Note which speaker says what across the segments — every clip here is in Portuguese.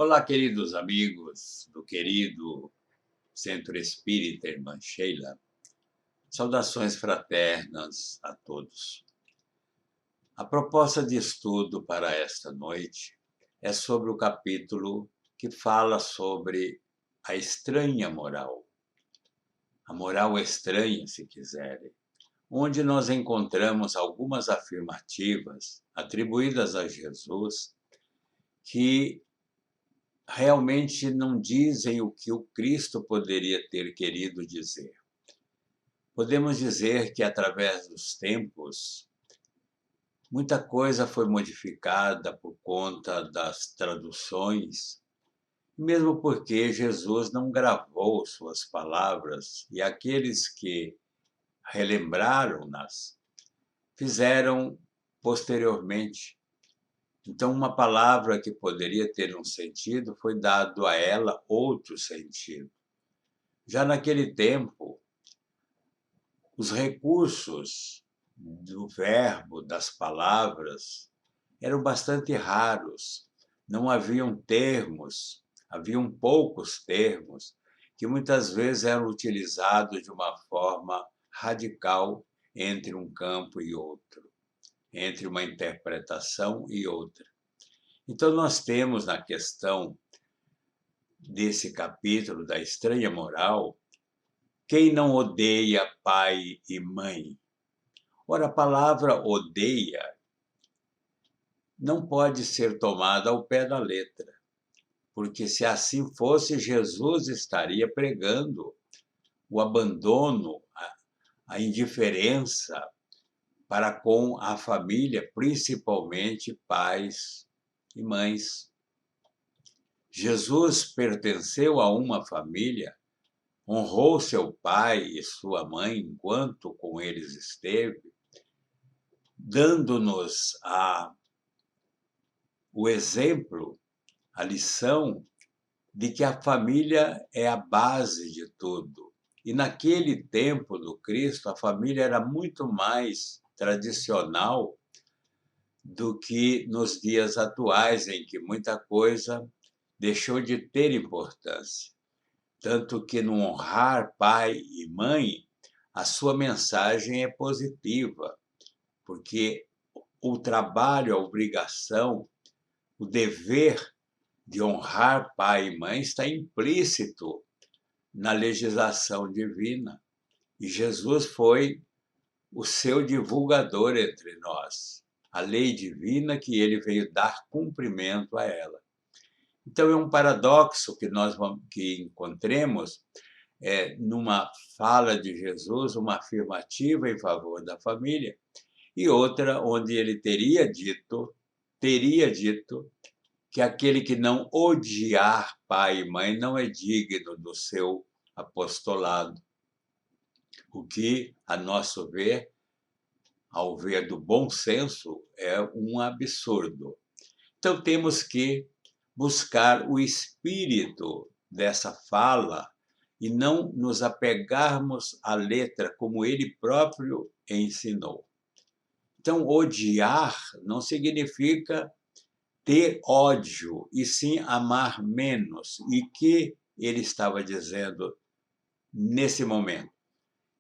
Speaker 1: Olá, queridos amigos do querido Centro Espírita Irmã Sheila. Saudações fraternas a todos. A proposta de estudo para esta noite é sobre o capítulo que fala sobre a estranha moral. A moral estranha, se quiserem, onde nós encontramos algumas afirmativas atribuídas a Jesus que realmente não dizem o que o Cristo poderia ter querido dizer. Podemos dizer que, através dos tempos, muita coisa foi modificada por conta das traduções, mesmo porque Jesus não gravou suas palavras e aqueles que relembraram-nas fizeram posteriormente. Então, uma palavra que poderia ter um sentido foi dado a ela outro sentido. Já naquele tempo, os recursos do verbo, das palavras, eram bastante raros. Não haviam termos, haviam poucos termos, que muitas vezes eram utilizados de uma forma radical entre um campo e outro, entre uma interpretação e outra. Então, nós temos na questão desse capítulo da estranha moral, quem não odeia pai e mãe? Ora, a palavra odeia não pode ser tomada ao pé da letra, porque se assim fosse, Jesus estaria pregando o abandono, a indiferença para com a família, principalmente pais e mães. Jesus pertenceu a uma família, honrou seu pai e sua mãe enquanto com eles esteve, dando-nos o exemplo, a lição de que a família é a base de tudo. E naquele tempo do Cristo, a família era muito mais tradicional do que nos dias atuais, em que muita coisa deixou de ter importância. Tanto que no honrar pai e mãe, a sua mensagem é positiva, porque o trabalho, a obrigação, o dever de honrar pai e mãe está implícito na legislação divina. E Jesus foi o seu divulgador entre nós, a lei divina que ele veio dar cumprimento a ela. Então, é um paradoxo que encontremos numa fala de Jesus, uma afirmativa em favor da família, e outra onde ele teria dito que aquele que não odiar pai e mãe não é digno do seu apostolado, o que, a nosso ver, ao ver do bom senso, é um absurdo. Então, temos que buscar o espírito dessa fala e não nos apegarmos à letra como ele próprio ensinou. Então, odiar não significa ter ódio, e sim amar menos. E que ele estava dizendo nesse momento?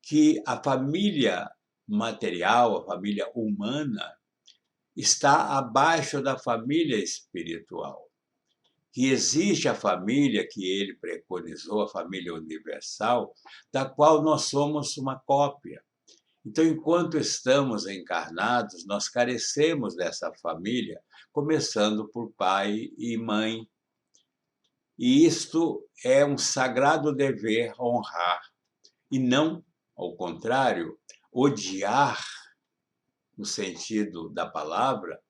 Speaker 1: Que a família material, a família humana, está abaixo da família espiritual. Que existe a família que ele preconizou, a família universal, da qual nós somos uma cópia. Então, enquanto estamos encarnados, nós carecemos dessa família, começando por pai e mãe. E isto é um sagrado dever honrar, e não, ao contrário, odiar, no sentido da palavra,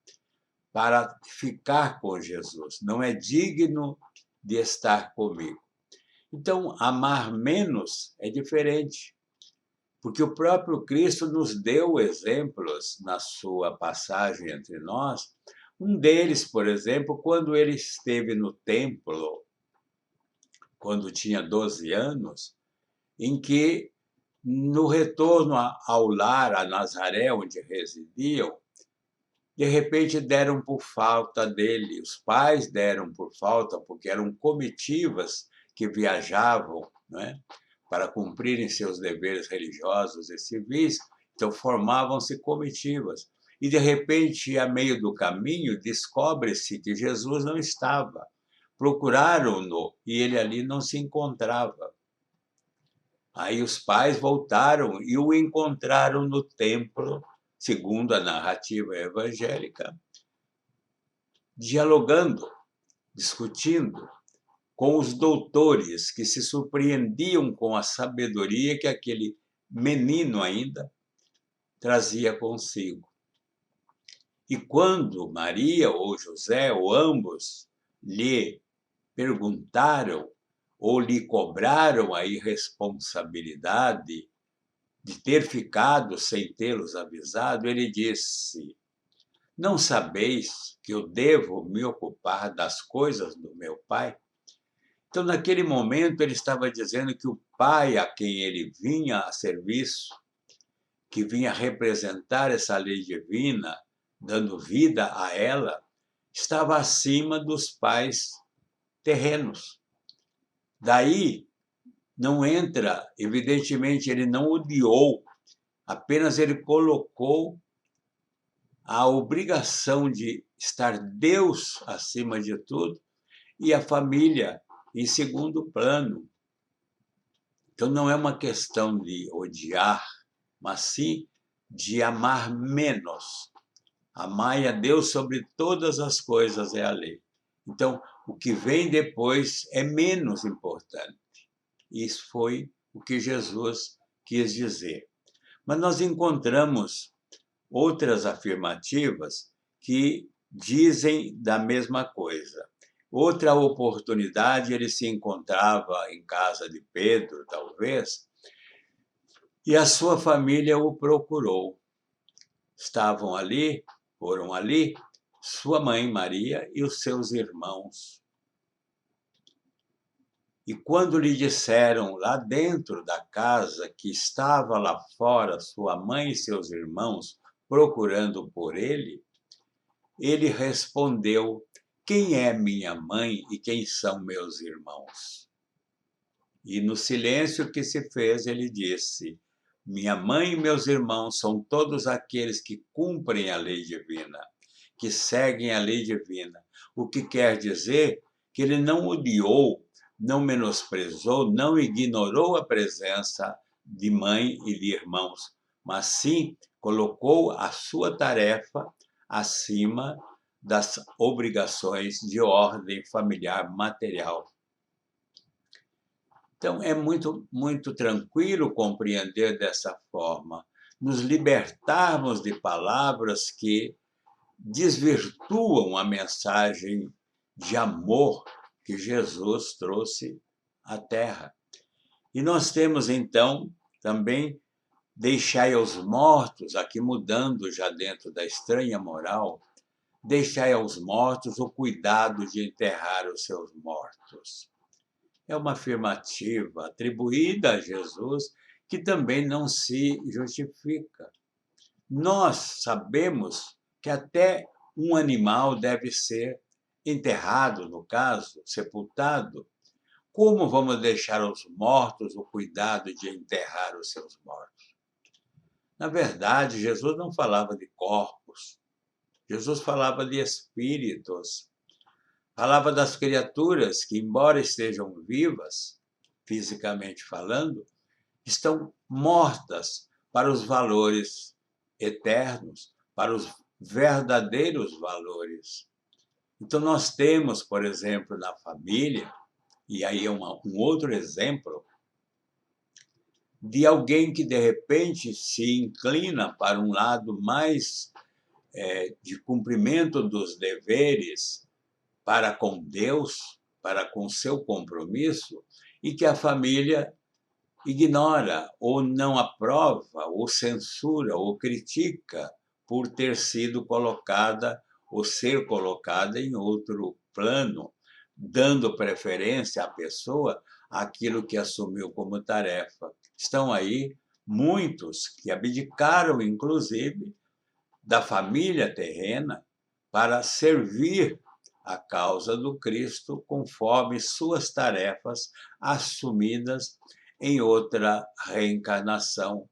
Speaker 1: para ficar com Jesus. Não é digno de estar comigo. Então, amar menos é diferente, porque o próprio Cristo nos deu exemplos na sua passagem entre nós. Um deles, por exemplo, quando ele esteve no templo, quando tinha 12 anos, em que, no retorno ao lar, a Nazaré, onde residiam, de repente deram por falta dele, os pais deram por falta, porque eram comitivas que viajavam, não é? Para cumprirem seus deveres religiosos e civis, então formavam-se comitivas. E, de repente, a meio do caminho, descobre-se que Jesus não estava. Procuraram-no e ele ali não se encontrava. Aí os pais voltaram e o encontraram no templo, segundo a narrativa evangélica, dialogando, discutindo com os doutores que se surpreendiam com a sabedoria que aquele menino ainda trazia consigo. E quando Maria ou José, ou ambos, lhe perguntaram ou lhe cobraram a irresponsabilidade de ter ficado sem tê-los avisado, ele disse: não sabeis que eu devo me ocupar das coisas do meu pai? Então, naquele momento, ele estava dizendo que o pai a quem ele vinha a serviço, que vinha representar essa lei divina, dando vida a ela, estava acima dos pais terrenos. Daí não entra, evidentemente, ele não odiou, apenas ele colocou a obrigação de estar Deus acima de tudo e a família em segundo plano. Então, não é uma questão de odiar, mas sim de amar menos. Amai a Deus sobre todas as coisas é a lei. Então, o que vem depois é menos importante. Isso foi o que Jesus quis dizer. Mas nós encontramos outras afirmativas que dizem da mesma coisa. Outra oportunidade, ele se encontrava em casa de Pedro, talvez, e a sua família o procurou. Estavam ali, foram ali, sua mãe Maria e os seus irmãos. E quando lhe disseram lá dentro da casa que estava lá fora sua mãe e seus irmãos procurando por ele, ele respondeu: quem é minha mãe e quem são meus irmãos? E no silêncio que se fez, ele disse: minha mãe e meus irmãos são todos aqueles que cumprem a lei divina, que seguem a lei divina. O que quer dizer que ele não odiou, não menosprezou, não ignorou a presença de mãe e de irmãos, mas sim colocou a sua tarefa acima das obrigações de ordem familiar material. Então, é muito tranquilo compreender dessa forma, nos libertarmos de palavras que desvirtuam a mensagem de amor que Jesus trouxe à Terra. E nós temos, então, também deixai aos mortos, aqui mudando já dentro da estranha moral, deixai aos mortos o cuidado de enterrar os seus mortos. É uma afirmativa atribuída a Jesus que também não se justifica. Nós sabemos que até um animal deve ser enterrado, no caso, sepultado. Como vamos deixar aos mortos o cuidado de enterrar os seus mortos? Na verdade, Jesus não falava de corpos. Jesus falava de espíritos. Falava das criaturas que, embora estejam vivas, fisicamente falando, estão mortas para os valores eternos, para os verdadeiros valores. Então, nós temos, por exemplo, na família, e aí é um outro exemplo, de alguém que, de repente, se inclina para um lado mais de cumprimento dos deveres para com Deus, para com seu compromisso, e que a família ignora ou não aprova, ou censura, ou critica por ter sido colocada ou ser colocada em outro plano, dando preferência à pessoa àquilo que assumiu como tarefa. Estão aí muitos que abdicaram, inclusive, da família terrena para servir a causa do Cristo conforme suas tarefas assumidas em outra reencarnação,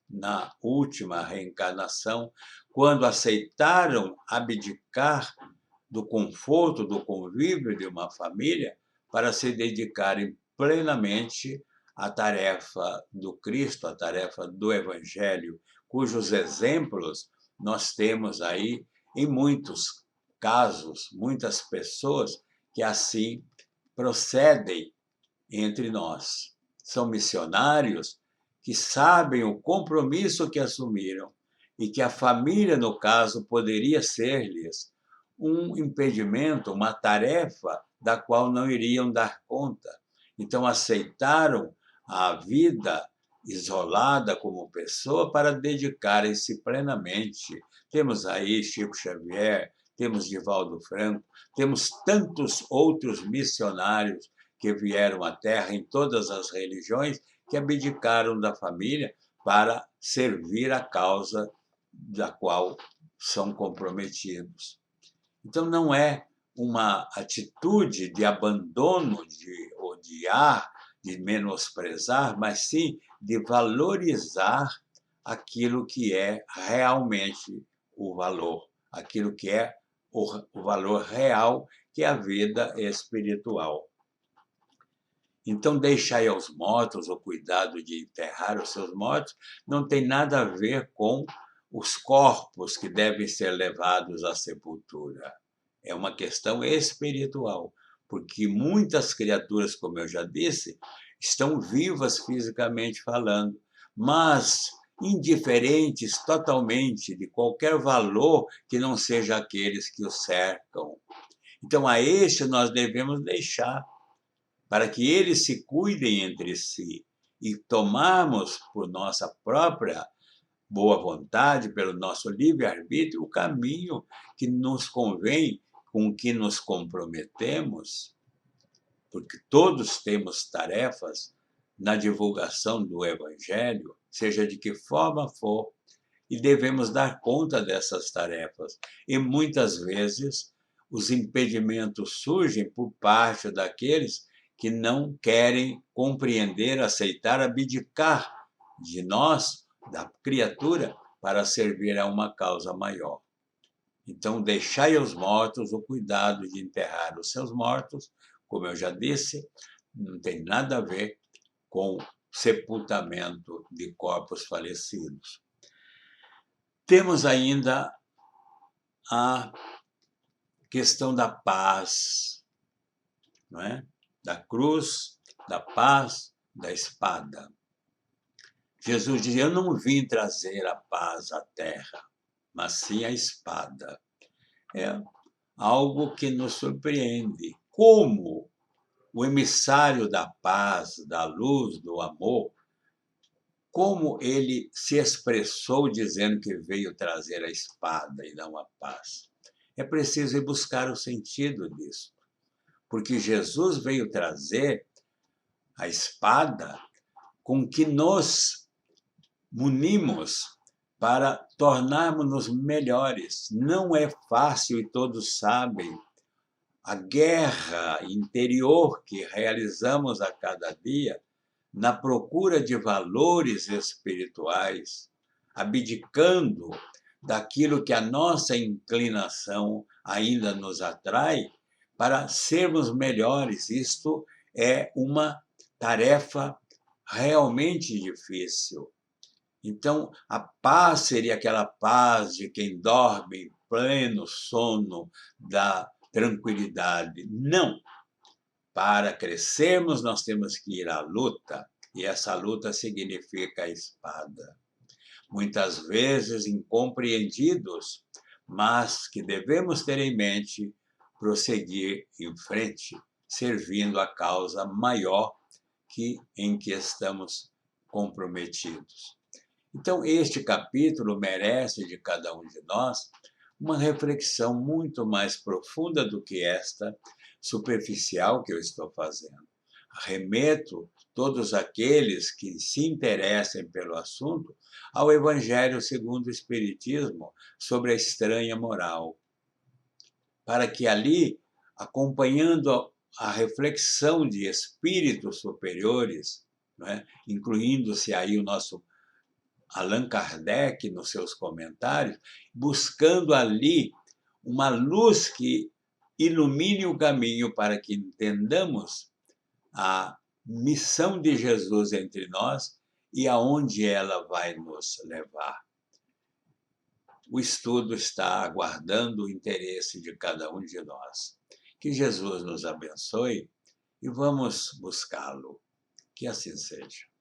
Speaker 1: na última reencarnação, quando aceitaram abdicar do conforto, do convívio de uma família para se dedicarem plenamente à tarefa do Cristo, à tarefa do Evangelho, cujos exemplos nós temos aí em muitos casos, muitas pessoas que assim procedem entre nós. São missionários que sabem o compromisso que assumiram e que a família, no caso, poderia ser-lhes um impedimento, uma tarefa da qual não iriam dar conta. Então, aceitaram a vida isolada como pessoa para dedicarem-se plenamente. Temos aí Chico Xavier, temos Divaldo Franco, temos tantos outros missionários que vieram à Terra em todas as religiões, que abdicaram da família para servir a causa da qual são comprometidos. Então, não é uma atitude de abandono, de odiar, de menosprezar, mas sim de valorizar aquilo que é realmente o valor, aquilo que é o valor real, que é a vida espiritual. Então, deixai aos mortos o cuidado de enterrar os seus mortos não tem nada a ver com os corpos que devem ser levados à sepultura. É uma questão espiritual, porque muitas criaturas, como eu já disse, estão vivas fisicamente falando, mas indiferentes totalmente de qualquer valor que não seja aqueles que os cercam. Então, a este nós devemos deixar, para que eles se cuidem entre si e tomarmos por nossa própria boa vontade, pelo nosso livre-arbítrio, o caminho que nos convém, com que nos comprometemos, porque todos temos tarefas na divulgação do Evangelho, seja de que forma for, e devemos dar conta dessas tarefas. E muitas vezes os impedimentos surgem por parte daqueles que não querem compreender, aceitar, abdicar de nós, da criatura, para servir a uma causa maior. Então, deixai aos mortos o cuidado de enterrar os seus mortos, como eu já disse, não tem nada a ver com sepultamento de corpos falecidos. Temos ainda a questão da paz, não é? Da cruz, da paz, da espada. Jesus diz: eu não vim trazer a paz à terra, mas sim a espada. É algo que nos surpreende. Como o emissário da paz, da luz, do amor, como ele se expressou dizendo que veio trazer a espada e não a paz. É preciso ir buscar o sentido disso, porque Jesus veio trazer a espada com que nos munimos para tornarmos-nos melhores. Não é fácil, e todos sabem, a guerra interior que realizamos a cada dia na procura de valores espirituais, abdicando daquilo que a nossa inclinação ainda nos atrai para sermos melhores. Isto é uma tarefa realmente difícil. Então, a paz seria aquela paz de quem dorme em pleno sono da tranquilidade. Não! Para crescermos, nós temos que ir à luta, e essa luta significa a espada. Muitas vezes incompreendidos, mas que devemos ter em mente prosseguir em frente, servindo a causa maior em que estamos comprometidos. Então, este capítulo merece de cada um de nós uma reflexão muito mais profunda do que esta superficial que eu estou fazendo. Remeto todos aqueles que se interessem pelo assunto ao Evangelho segundo o Espiritismo sobre a estranha moral, para que ali, acompanhando a reflexão de espíritos superiores, né, incluindo-se aí o nosso Allan Kardec nos seus comentários, buscando ali uma luz que ilumine o caminho para que entendamos a missão de Jesus entre nós e aonde ela vai nos levar. O estudo está aguardando o interesse de cada um de nós. Que Jesus nos abençoe e vamos buscá-lo. Que assim seja.